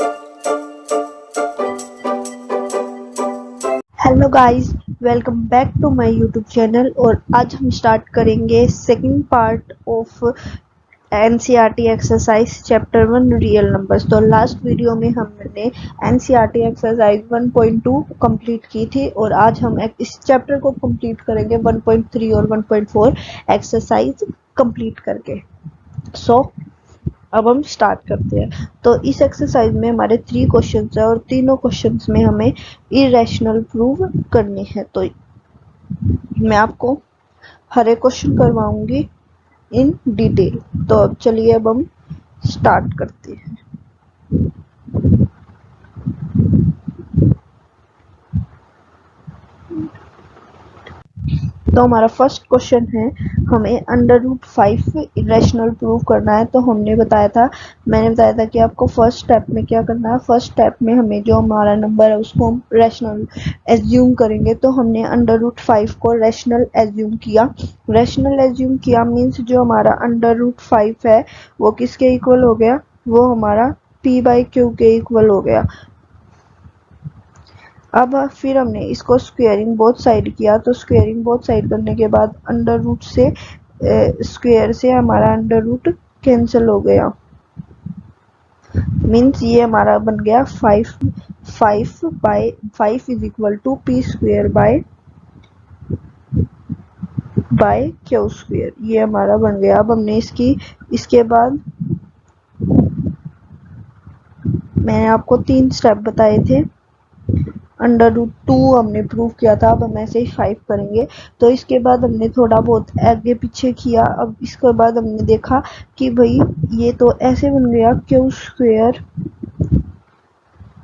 Hello guys, welcome back to my YouTube channel. और आज हम स्टार्ट करेंगे second part of NCERT exercise chapter 1 real numbers. तो last video में हमने एनसीईआरटी एक्सरसाइज 1.2 कंप्लीट की थी और आज हम इस चैप्टर को कंप्लीट करेंगे 1.3 और 1.4 एक्सरसाइज कंप्लीट करके। सो अब हम स्टार्ट करते हैं। तो इस एक्सरसाइज में हमारे 3 क्वेश्चंस है और तीनों क्वेश्चंस में हमें इरेशनल प्रूव करने हैं। तो मैं आपको हर एक क्वेश्चन करवाऊंगी इन डिटेल। तो अब चलिए अब हम स्टार्ट करते हैं। तो हमारा फर्स्ट क्वेश्चन है, हमें √5 इरेशनल प्रूव करना है। तो मैंने बताया था कि आपको फर्स्ट स्टेप में क्या करना है। फर्स्ट स्टेप में हमें जो हमारा नंबर है उसको हम रैशनल एज्यूम करेंगे। तो हमने √5 को रैशनल एज्यूम किया। रैशनल एज्यूम किया मीन्स जो हमारा √5 है वो किसके इक्वल हो गया, वो हमारा p/q के इक्वल हो गया। अब फिर हमने इसको स्क्वेयरिंग बोथ साइड किया। तो स्क्वेयरिंग बोथ साइड करने के बाद अंडर रूट से स्क्वेयर से हमारा अंडर रूट कैंसिल हो गया। मीन्स ये हमारा बन गया 5 is equal to p² by q square. ये हमारा बन गया। अब हमने इसके बाद मैंने आपको 3 स्टेप बताए थे। √2 हमने प्रूव किया था। अब हम ऐसे ही 5 करेंगे। तो इसके बाद हमने थोड़ा बहुत आगे पीछे किया। अब इसके बाद हमने देखा कि भाई ये तो ऐसे बन गया क्यू²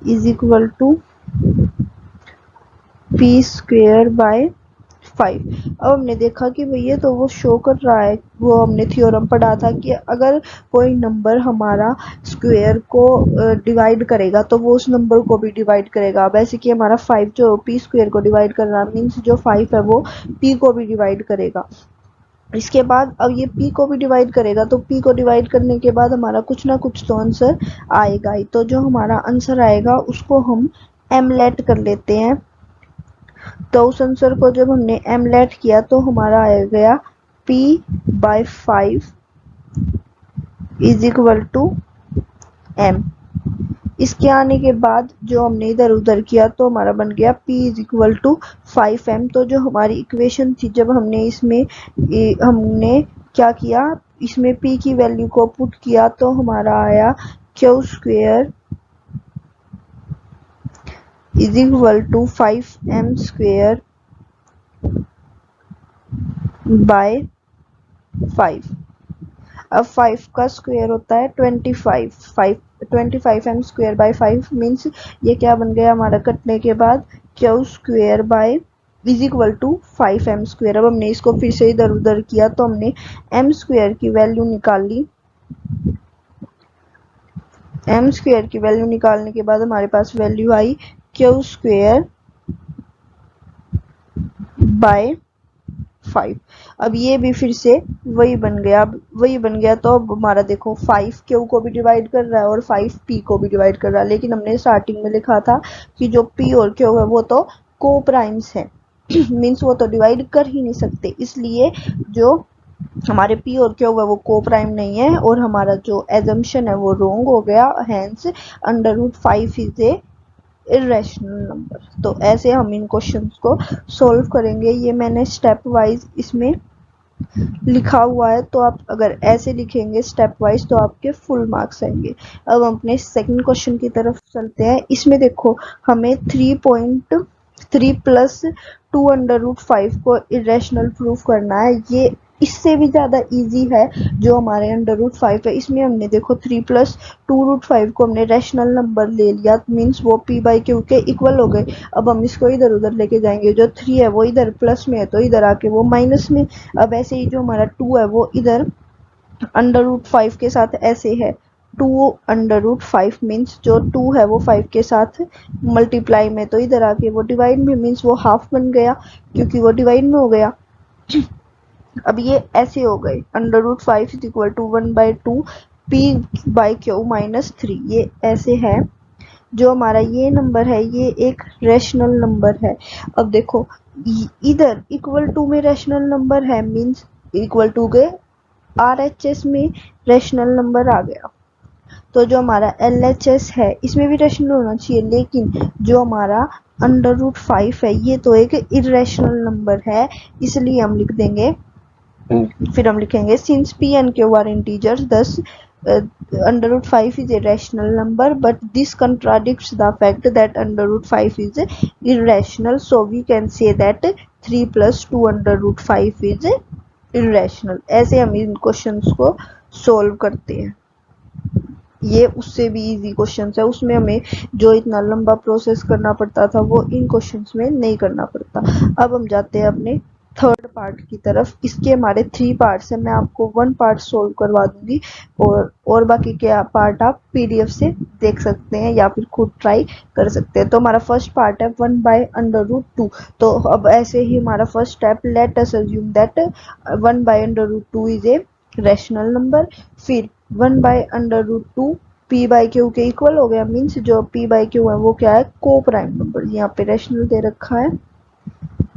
is equal to p² by 5। अब हमने देखा कि भैया तो वो शो कर रहा है, वो हमने थ्योरम पढ़ा था कि अगर कोई नंबर हमारा स्क्वायर को डिवाइड करेगा तो वो उस नंबर को भी डिवाइड करेगा। अब ऐसे कि हमारा 5 जो p² को डिवाइड कर रहा है मीन्स जो 5 है वो p को भी डिवाइड करेगा। इसके बाद अब ये p को भी डिवाइड करेगा तो p को डिवाइड करने के बाद हमारा कुछ ना कुछ तो आंसर आएगा ही। तो जो हमारा आंसर आएगा उसको हम एमलेट कर लेते हैं। तो उस आंसर को जब हमने एमलेट किया तो हमारा आ गया p/5 is equal to m। इसके आने के बाद जो हमने इधर उधर किया तो हमारा बन गया p is equal to 5m। तो जो हमारी इक्वेशन थी जब हमने हमने क्या किया, इसमें p की वैल्यू को पुट किया तो हमारा आया q² is equal to 5m² bye 5। अब 5 का स्क्वायर होता है 25m² बाय 5 मीन्स ये क्या बन गया हमारा कटने के बाद q² bye is equal to 5m²। अब हमने इसको फिर से इधर उधर किया तो हमने m² की वैल्यू निकाल ली। m² की वैल्यू निकालने के बाद हमारे पास वैल्यू आई q² बाय 5। अब ये भी फिर से वही बन गया। तो अब हमारा देखो 5 क्यू को भी डिवाइड कर रहा है और 5 p को भी डिवाइड कर रहा है। लेकिन हमने स्टार्टिंग में लिखा था कि जो p और q है वो तो को प्राइम्स है मीन्स वो तो डिवाइड कर ही नहीं सकते। इसलिए जो हमारे p और q है वो को प्राइम नहीं है और हमारा जो एजम्पशन है वो रॉन्ग हो गया। Hence √5 is a irrational number. तो ऐसे हम इन क्वेश्चंस को सॉल्व करेंगे। ये मैंने स्टेप वाइज इसमें लिखा हुआ है। तो आप अगर ऐसे लिखेंगे स्टेप वाइज तो आपके फुल मार्क्स आएंगे। अब हम अपने सेकंड क्वेश्चन की तरफ चलते हैं। इसमें देखो हमें 3.3 प्लस 2 √5 को इरेशनल प्रूफ करना है। ये इससे भी ज्यादा इजी है जो हमारे √5 है। इसमें हमने देखो 3 प्लस 2√5 को हमने रैशनल नंबर ले लिया मीन्स वो p/q के इक्वल हो गए। अब हम इसको इधर उधर लेके जाएंगे। जो 3 है वो इधर प्लस में है तो इधर आके वो माइनस में। अब ऐसे ही जो हमारा 2 है वो इधर √5 के साथ ऐसे है 2 √5 मीन्स जो 2 है वो 5 के साथ मल्टीप्लाई में तो इधर आके वो डिवाइड में मीन्स वो हाफ बन गया क्योंकि वो डिवाइड में हो गया। अब ये ऐसे हो गए √5 इज इक्वल टू 1/2 p/q -3। ये ऐसे है जो हमारा ये नंबर है ये एक रैशनल नंबर है। अब देखो इधर इक्वल टू में रैशनल नंबर है मींस इक्वल टू के RHS में रैशनल नंबर आ गया। तो जो हमारा LHS है इसमें भी रैशनल होना चाहिए, लेकिन जो हमारा √5 है ये तो एक इरेशनल नंबर है, इसलिए हम लिख देंगे, फिर हम लिखेंगे since P and Q are integers thus √5 is a rational number but this contradicts the fact that √5 is irrational, so we can say that 3 plus 2 √5 is irrational। ऐसे हम इन क्वेश्चंस को सोल्व करते हैं। ये उससे भी इजी क्वेश्चंस है, उसमें हमें जो इतना लंबा प्रोसेस करना पड़ता था वो इन क्वेश्चंस में नहीं करना पड़ता। अब हम जाते हैं अपने थर्ड पार्ट की तरफ। इसके हमारे 3 पार्ट्स हैं, मैं आपको 1 पार्ट सोल्व करवा दूंगी और बाकी के पार्ट आप PDF से देख सकते हैं या फिर खुद ट्राई कर सकते हैं। तो हमारा फर्स्ट पार्ट है 1/√2। तो अब ऐसे ही हमारा first step, let us assume that 1/√2 is a rational number. फिर 1/√2 P/Q के इक्वल हो गया, मीन्स जो P/Q है वो क्या है, को प्राइम नंबर। यहाँ पे रैशनल दे रखा है,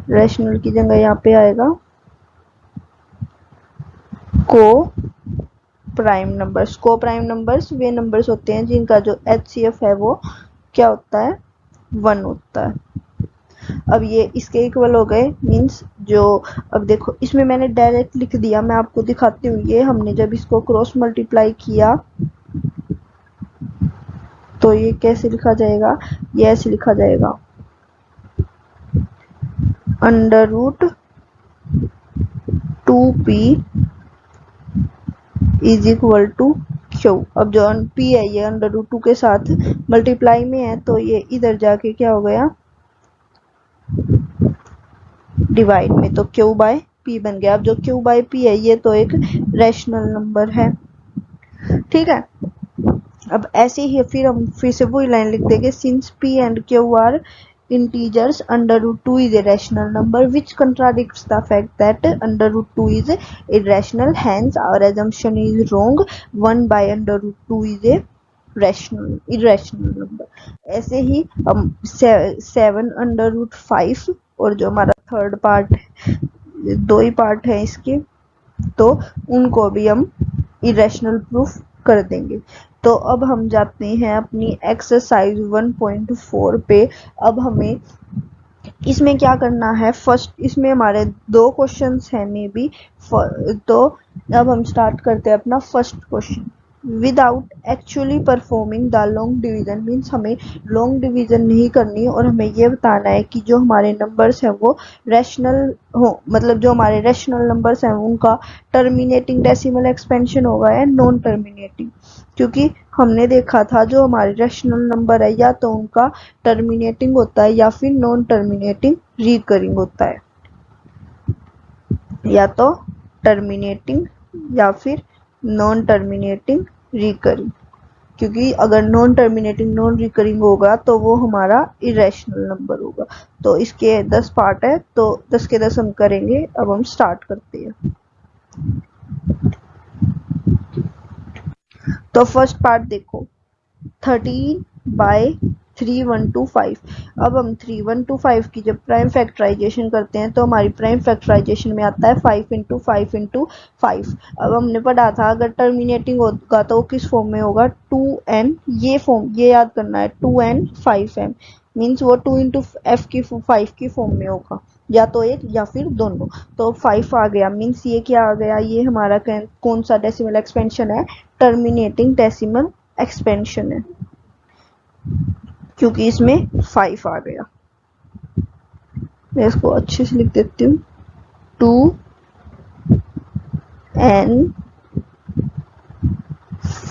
रैशनल की जगह यहाँ पे आएगा को प्राइम नंबर्स। को प्राइम नंबर्स वे नंबर्स होते हैं जिनका जो HCF है वो क्या होता है, 1 होता है। अब ये इसके इक्वल हो गए, मीन्स जो, अब देखो इसमें मैंने डायरेक्ट लिख दिया, मैं आपको दिखाती हूँ। ये हमने जब इसको क्रॉस मल्टीप्लाई किया तो ये कैसे लिखा जाएगा, ये ऐसे लिखा जाएगा √2p is equal to Q। अब जो P है ये √2 के साथ मल्टीप्लाई में है, तो ये इधर जाके क्या हो गया, डिवाइड में, तो Q/P बन गया। अब जो Q/P है ये तो एक रैशनल नंबर है, ठीक है। अब ऐसे ही फिर हम फिर से वही लाइन लिख देंगे, since P and Q are integers √2 is a rational number which contradicts the fact that √2 is irrational, hence our assumption is wrong, 1/√2 is a irrational number। ऐसे ही हम 7/5 और जो हमारा थर्ड पार्ट है, 2 ही पार्ट है इसके, तो उनको भी हम इरेशनल प्रूफ कर देंगे। तो अब हम जाते हैं अपनी एक्सरसाइज 1.4 पे। अब हमें इसमें क्या करना है, फर्स्ट इसमें हमारे 2 क्वेश्चंस हैं मे बी, तो अब हम स्टार्ट करते हैं अपना first question. Without actually performing the long division, means हमें लॉन्ग डिवीजन नहीं करनी और हमें ये बताना है कि जो हमारे नंबर्स हैं वो रैशनल हो, मतलब जो हमारे रैशनल नंबर्स हैं उनका टर्मिनेटिंग डेसिमल एक्सपेंशन होगा या नॉन टर्मिनेटिंग। क्योंकि हमने देखा था जो हमारे रैशनल नंबर है या तो उनका टर्मिनेटिंग होता है या फिर नॉन टर्मिनेटिंग रिकरिंग होता है, या तो टर्मिनेटिंग या फिर नॉन टर्मिनेटिंग रिकरिंग। क्योंकि अगर नॉन टर्मिनेटिंग नॉन रिकरिंग होगा तो वो हमारा इरेशनल नंबर होगा। तो इसके 10 पार्ट है, तो 10 के 10 हम करेंगे। अब हम स्टार्ट करते हैं। तो फर्स्ट पार्ट देखो, 13/3125। अब हम 3125 की जब प्राइम फैक्टराइजेशन करते हैं तो हमारी प्राइम फैक्टराइजेशन में आता है 5 × 5 × 5। अब हमने पढ़ा था अगर टर्मिनेटिंग होगा तो किस फॉर्म में होगा, 2n, ये फॉर्म ये याद करना है, 2n 5m, मीन्स वो 2 × f की 5 की फॉर्म में होगा, या तो एक या फिर दोनों। तो 5 आ गया, मीन्स ये क्या आ गया, ये हमारा कौन सा डेसिमल एक्सपेंशन है, टर्मिनेटिंग डेसिमल एक्सपेंशन है, क्योंकि इसमें 5 आ गया। मैं इसको अच्छे से लिख देती हूँ, 2n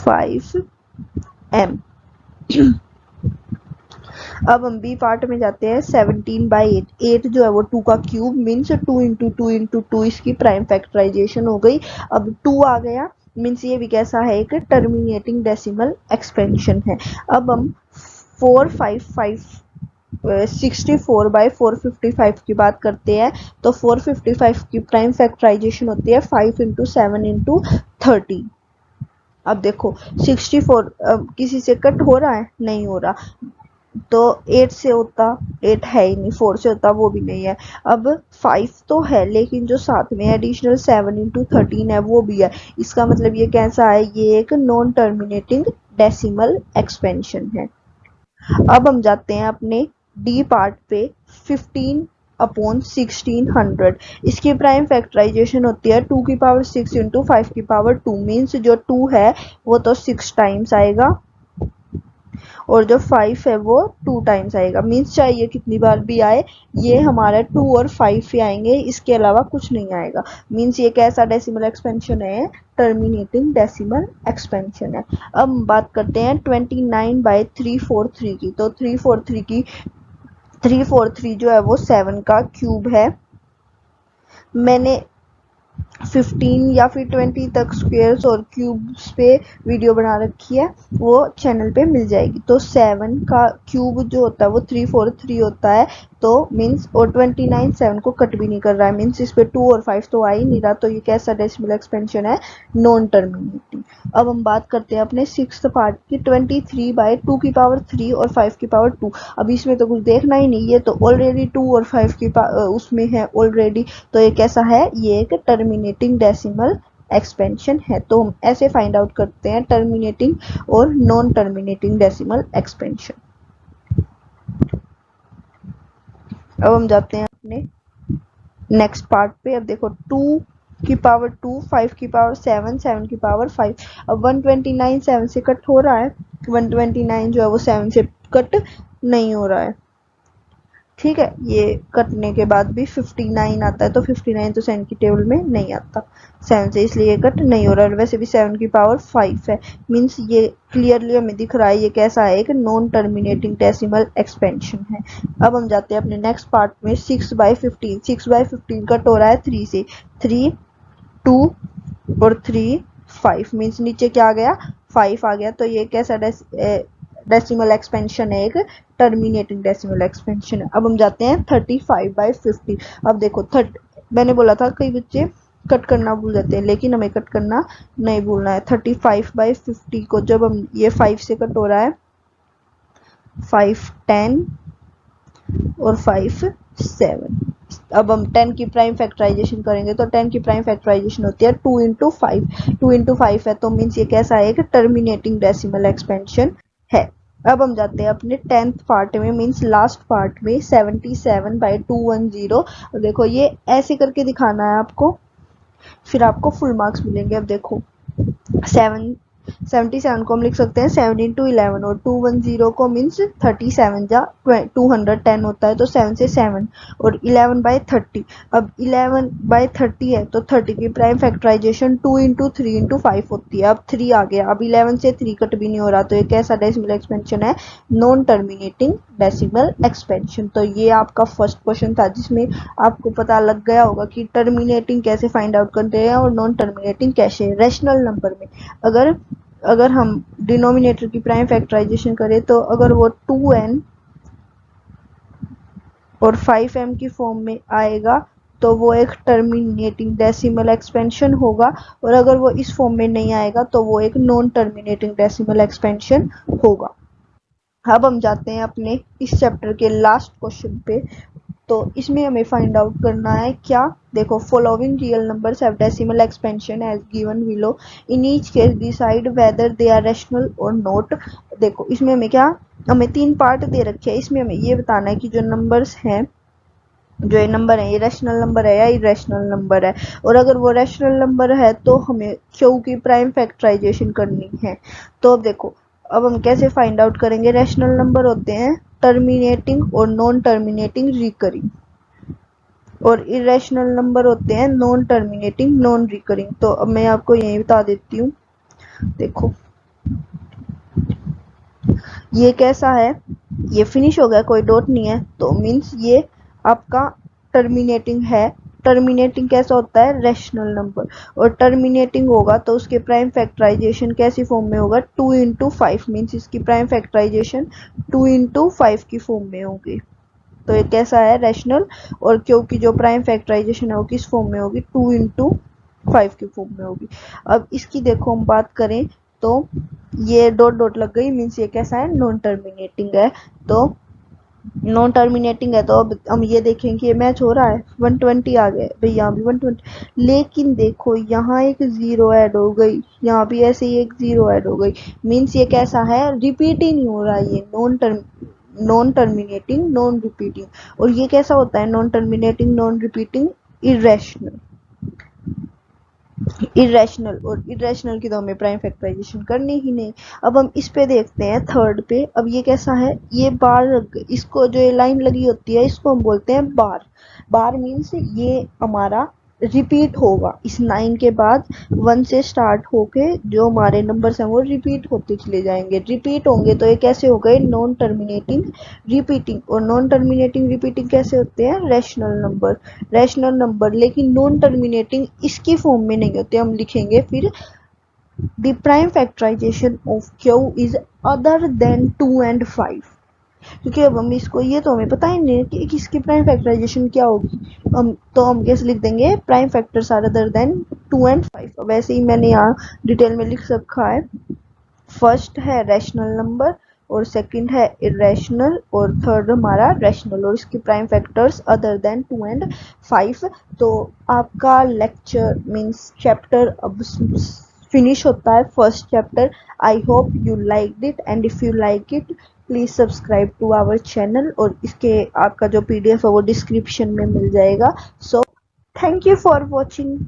5m। अब हम बी पार्ट में जाते हैं, 17/8। 8 जो है वो 2 का क्यूब, मीन्स 2 × 2 × 2 इसकी प्राइम फैक्टराइजेशन हो गई। अब 2 आ गया, मीन्स ये भी कैसा है, एक टर्मिनेटिंग डेसिमल एक्सपेंशन है। अब हम 64/455 की बात करते हैं, तो 455 की प्राइम फैक्टराइजेशन होती है 5 × 7 × 30। अब देखो 64 किसी से कट हो रहा है, नहीं हो रहा। तो 8 से होता, 8 है ही नहीं, 4 से होता, वो भी नहीं है। अब 5 तो है, लेकिन जो साथ में एडिशनल 7 इंटू 13 है वो भी है। इसका मतलब ये कैसा है, ये एक नॉन टर्मिनेटिंग डेसिमल एक्सपेंशन है। अब हम जाते हैं अपने डी पार्ट पे। 15 अपॉन 1600, इसकी प्राइम फैक्टराइजेशन होती है 2 की पावर 6 इंटू 5 की पावर 2। मीन्स जो 2 है वो तो 6 टाइम्स आएगा, और जो 5 है वो 2 टाइम्स आएगा। मीन्स चाहिए कितनी बार भी आए, ये हमारा 2 और 5 ही आएंगे, इसके अलावा कुछ नहीं आएगा। मीन्स ये कैसा डेसिमल एक्सपेंशन है, टर्मिनेटिंग डेसिमल एक्सपेंशन है। अब हम बात करते हैं 29/343 की। तो 343 जो है वो 7 का क्यूब है। मैंने 15 या फिर 20 तक स्क्वायर्स और क्यूब्स पे वीडियो बना रखी है, वो चैनल पे मिल जाएगी। तो 7 का क्यूब जो होता है वो 343 होता है। तो मीन्स और 29 7 को कट भी नहीं कर रहा है, मीन्स इस पे 2 और 5 तो आ ही नहीं रहा। तो ये कैसा डेसिमल एक्सपेंशन है, नॉन टर्मिनेटिंग। अब हम बात करते हैं अपने 6th पार्ट की। 23/2 की पावर 3 और 5 की पावर 2। अब इसमें तो कुछ देखना ही नहीं, ये तो ऑलरेडी 2 और 5 की उसमें है ऑलरेडी। तो ये कैसा है, ये एक टर्मिनेटिंग डेसिमल एक्सपेंशन है। तो हम ऐसे फाइंड आउट करते हैं टर्मिनेटिंग और नॉन टर्मिनेटिंग डेसिमल एक्सपेंशन। अब हम जाते हैं अपने नेक्स्ट पार्ट पे। अब देखो 2 की पावर 2, 5 की पावर 7, 7 की पावर 5। अब 129 7 से कट हो रहा है, 129 जो है वो 7 से कट नहीं हो रहा है। ठीक है, ये कटने के बाद भी 59 आता है, तो 59 तो 7 की टेबल में नहीं आता 7 से, इसलिए कट नहीं हो रहा है। वैसे भी 7 की पावर 5 है। मीन्स ये क्लियरली हमें दिख रहा है ये कैसा है, एक नॉन टर्मिनेटिंग डेसिमल एक्सपेंशन है। अब हम जाते हैं अपने नेक्स्ट पार्ट में। 6/15, 6/15 कट हो रहा है 3 से। 3 2 और 3 5, मीन्स नीचे क्या आ गया, 5 आ गया। तो ये कैसा डेसिमल एक्सपेंशन है, एक टर्मिनेटिंग डेसिमल एक्सपेंशन है। अब हम जाते हैं 35/50। अब देखो मैंने बोला था कई बच्चे कट करना भूल जाते हैं, लेकिन हमें कट करना नहीं भूलना है। 35/50 को जब हम ये 5 से कट हो रहा है, 5 10 और 5 7। अब हम 10 की प्राइम फैक्टराइजेशन करेंगे, तो 10 की प्राइम फैक्टराइजेशन होती है 2 इंटू 5। 2 इंटू 5 है, तो मीन्स ये कैसा है, एक टर्मिनेटिंग डेसिमल एक्सपेंशन है। अब हम जाते हैं अपने 10th पार्ट में, मीन्स लास्ट पार्ट में। 77/210। देखो ये ऐसे करके दिखाना है आपको, फिर आपको फुल मार्क्स मिलेंगे। अब देखो 77 को हम लिख सकते हैं 7 इंटू 11, और 210 को मीन्स 37 जा 210 होता है, तो 7 से 7 और 11/30। अब 11/30 है, तो 30 की प्राइम फैक्टराइजेशन 2 इंटू 3 इंटू 5 होती है। अब 3 आ गया, अब 11 से 3 कट भी नहीं हो रहा, तो ये कैसा डेसिमल एक्सपेंशन है, नॉन टर्मिनेटिंग डेसिमल एक्सपेंशन। तो ये आपका फर्स्ट क्वेश्चन था, जिसमें आपको पता लग गया होगा कि टर्मिनेटिंग कैसे फाइंड आउट करते हैं और नॉन टर्मिनेटिंग कैसे। रैशनल नंबर में अगर हम डिनोमिनेटर की प्राइम फैक्टराइजेशन करें, तो अगर वो 2n और 5m की फॉर्म में आएगा, तो वो एक टर्मिनेटिंग डेसिमल एक्सपेंशन होगा, और अगर वो इस फॉर्म में नहीं आएगा तो वो एक नॉन टर्मिनेटिंग डेसिमल एक्सपेंशन होगा। अब हम जाते हैं अपने इस चैप्टर के लास्ट क्वेश्चन पे। तो इसमें हमें फाइंड आउट करना है क्या, देखो following real numbers have decimal expansion as given below, in each case decide whether they are rational or not. देखो इसमें हमें 3 पार्ट दे रखे हैं, इसमें हमें ये बताना है कि जो नंबर्स हैं, जो ये नंबर है, ये रैशनल नंबर है या इरेशनल नंबर है। और अगर वो रैशनल नंबर है तो हमें क्यू की प्राइम फैक्टराइजेशन करनी है। तो अब देखो, अब हम कैसे फाइंड आउट करेंगे। रैशनल नंबर होते हैं टर्मिनेटिंग और नॉन टर्मिनेटिंग रिकरिंग, और इरेशनल नंबर होते हैं नॉन टर्मिनेटिंग नॉन रिकरिंग। तो अब मैं आपको यही बता देती हूँ। देखो ये कैसा है, ये फिनिश हो गया, कोई डॉट नहीं है, तो मीन्स ये आपका टर्मिनेटिंग है। टर्मिनेटिंग कैसा होता है, रैशनल नंबर, और टर्मिनेटिंग होगा तो उसके प्राइम फैक्टराइजेशन कैसी फॉर्म में होगा, 2 इंटू 5। मीन्स इसकी प्राइम फैक्टराइजेशन 2 इंटू 5 की फॉर्म में होगी। तो ये कैसा है, रैशनल, और क्योंकि जो प्राइम फैक्टराइजेशन है वो किस फॉर्म में होगी, 2 इंटू 5 की फॉर्म में होगी। अब इसकी देखो हम बात करें तो ये डॉट डॉट लग गई, मीन्स ये कैसा है, नॉन टर्मिनेटिंग है। तो नॉन टर्मिनेटिंग है, तो अब हम ये देखें कि ये मैच हो रहा है, 120 आ गए भाई, यहाँ भी 120। लेकिन देखो यहाँ एक जीरो ऐड हो गई, यहाँ भी ऐसे ही एक जीरो ऐड हो गई, मीन्स ये कैसा है, रिपीट ही नहीं हो रहा है, ये नॉन टर्मिनेटिंग नॉन रिपीटिंग। और ये कैसा होता है, non terminating non repeating, irrational. Irrational, और इरेशनल की तो हमें प्राइम फैक्टराइजेशन करनी ही नहीं। अब हम इस पे देखते हैं थर्ड पे। अब ये कैसा है, ये बार, इसको जो ये लाइन लगी होती है इसको हम बोलते हैं बार। बार मीन्स ये हमारा रिपीट होगा, इस 9 के बाद 1 से स्टार्ट होके जो हमारे नंबर्स हैं वो रिपीट होते चले जाएंगे, रिपीट होंगे तो ये कैसे हो गए, नॉन टर्मिनेटिंग रिपीटिंग। और नॉन टर्मिनेटिंग रिपीटिंग कैसे होते हैं, रैशनल नंबर। रैशनल नंबर, लेकिन नॉन टर्मिनेटिंग इसकी फॉर्म में नहीं होते, हम लिखेंगे फिर the prime factorisation of q is other than 2 and 5। क्योंकि अब हम इसको, ये तो हमें पता ही नहीं कि किसकी प्राइम फैक्टराइजेशन क्या होगी, हम कैसे लिख देंगे, prime factors are other than 2 and 5। वैसे ही मैंने यहाँ डिटेल में लिख रखा है, फर्स्ट है रैशनल नंबर, और सेकंड है इरेशनल, और थर्ड हमारा रैशनल, और इसके prime factors other than 2 and 5। तो आपका लेक्चर मींस चैप्टर अब फिनिश होता है, first chapter. I hope you like it, and if you like it please subscribe to our channel, और इसके आपका जो पीडीएफ है वो डिस्क्रिप्शन में मिल जाएगा। So thank you for watching.